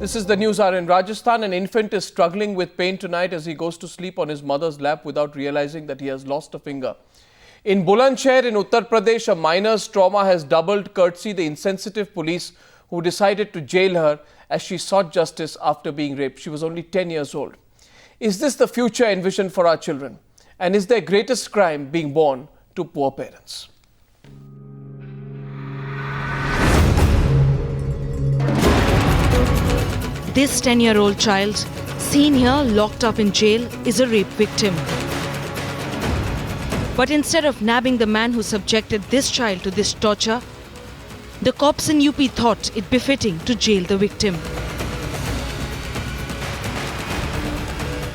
This is the news hour in Rajasthan. An infant is struggling with pain tonight as he goes to sleep on his mother's lap without realizing that he has lost a finger. In Bulandshahr in Uttar Pradesh, a minor's trauma has doubled courtesy the insensitive police who decided to jail her as she sought justice after being raped. She was only 10 years old. Is this the future envisioned for our children? And is their greatest crime being born to poor parents? This 10-year-old child, seen here locked up in jail, is a rape victim. But instead of nabbing the man who subjected this child to this torture, the cops in UP thought it befitting to jail the victim.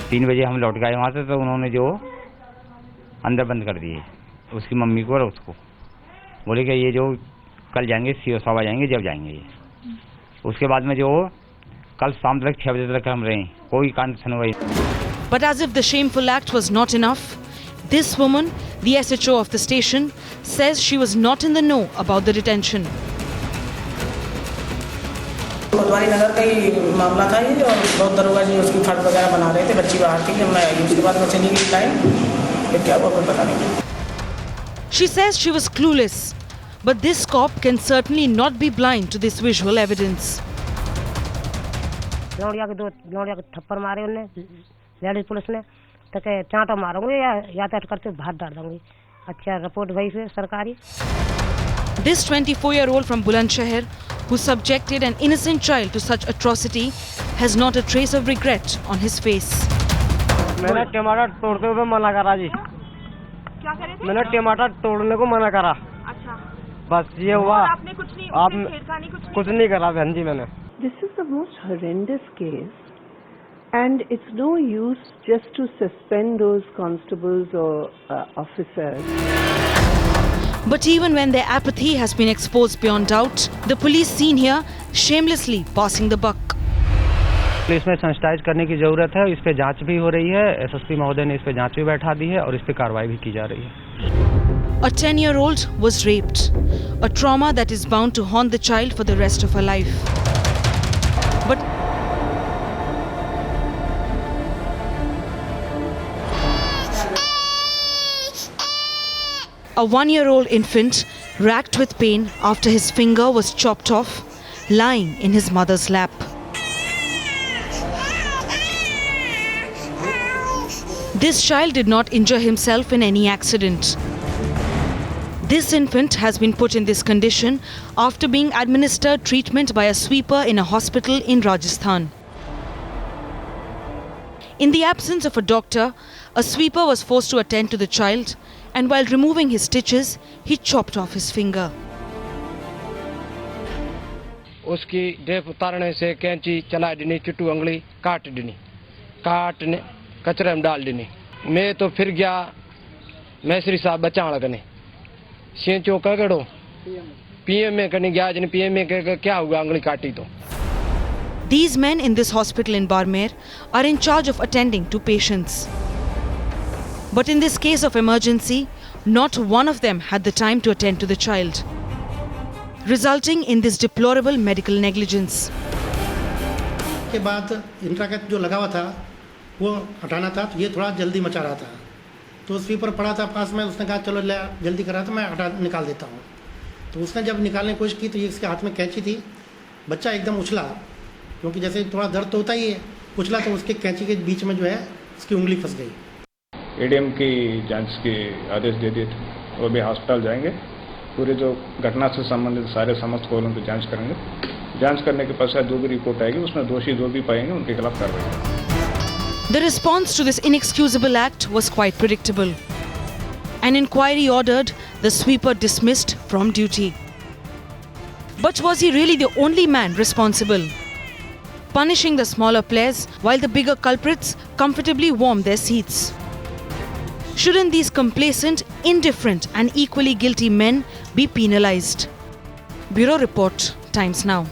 3 बजे हम लौट गए वहाँ से, तो उन्होंने जो अंदर बंद कर दिए उसकी मम्मी को और उसको, बोले कि ये जो कल जाएंगे सवा जाएंगे जब जाएंगे ये। उसके बाद में जो कल शाम तक 6 बजे तक हम रहे, कोई कांड सुनवाई। But as if the shameful act was not enough, this woman, the SHO of the station, says she was not in the know about the detention. कोतवाली नगर का ही मामला था ये, और बहुत दरोगा जी उसकी फट वगैरह बना रहे थे, बच्ची बाहर थी, मैं आई, उसके बाद मैं चली गई टाइम, फिर क्या हुआ पता नहीं। She says she was clueless, but this cop can certainly not be blind to this visual evidence. लौड़िया के थप्पड़ मारे उन्हें, लेडीज पुलिस ने, तो कहे चांटा मारूंगी या यातायात करते भात डाल दूंगी। अच्छा, रिपोर्ट वही से सरकारी। This 24-year-old from Bulandshahr, who subjected an innocent child to such atrocity, has not a trace of regret on his face. मैंने टमाटर तोड़ते हुए मना करा जी। क्या करे थे? मैंने टमाटर तोड़ने को मना करा। अच्छा। बस ये हुआ। आपने कुछ नहीं, कुछ नहीं करा बहन जी मैंने। This is the most horrendous case, and it's no use just to suspend those constables or officers. But even when their apathy has been exposed beyond doubt, the police seen here shamelessly passing the buck. Police में sensitize करने की जरूरत है, इस पे जांच भी हो रही है, SSP महोदय ने इस पे जांच भी बैठा दी है और इस पे कार्रवाई भी की जा रही है। A 10-year-old was raped, a trauma that is bound to haunt the child for the rest of her life. But a 1-year-old infant racked with pain after his finger was chopped off, lying in his mother's lap. This child did not injure himself in any accident. This infant has been put in this condition after being administered treatment by a sweeper in a hospital in Rajasthan. In the absence of a doctor, a sweeper was forced to attend to the child, and while removing his stitches, he chopped off his finger. उसकी drape उतारने से कैंची चला देनी, चुट्टू अंगली काट देनी, काटने कचरे में डाल देनी। मैं तो फिर गया मैसरी साहब बचा लगने सेंचो कगड़ो PM में करने गया, जन PM में क्या हुआ, अंगली काटी तो। These men in this hospital in Barmer are in charge of attending to patients. But in this case of emergency, not one of them had the time to attend to the child, resulting in this deplorable medical negligence. के बाद इंट्राकट जो लगा हुआ था वो हटाना था, तो ये थोड़ा जल्दी मचा रहा था, तो स्वीपर पड़ा था पास में, उसने कहा चलो ले जल्दी करा, तो मैं निकाल देता हूँ। तो उसने जब निकालने की कोशिश की तो ये इसके हाथ में कैंची थी, बच्चा एकदम उछला, क्योंकि जैसे थोड़ा दर्द तो होता ही है, उछला तो उसके कैंची के बीच में जो है उसकी उंगली फंस गई। ADM की जांच के आदेश दे दिए थे, वो भी अस्पताल जाएंगे, पूरे जो घटना से संबंधित सारे समस्त कोलों की जांच करेंगे। जांच करने के पश्चात जो भी रिपोर्ट आएगी उसमें दोषी जो भी पाएंगे उनके खिलाफ कार्रवाई। The response to this inexcusable act was quite predictable. An inquiry ordered, the sweeper dismissed from duty. But was he really the only man responsible? Punishing the smaller players while the bigger culprits comfortably warm their seats. Shouldn't these complacent, indifferent and equally guilty men be penalized? Bureau Report, Times Now.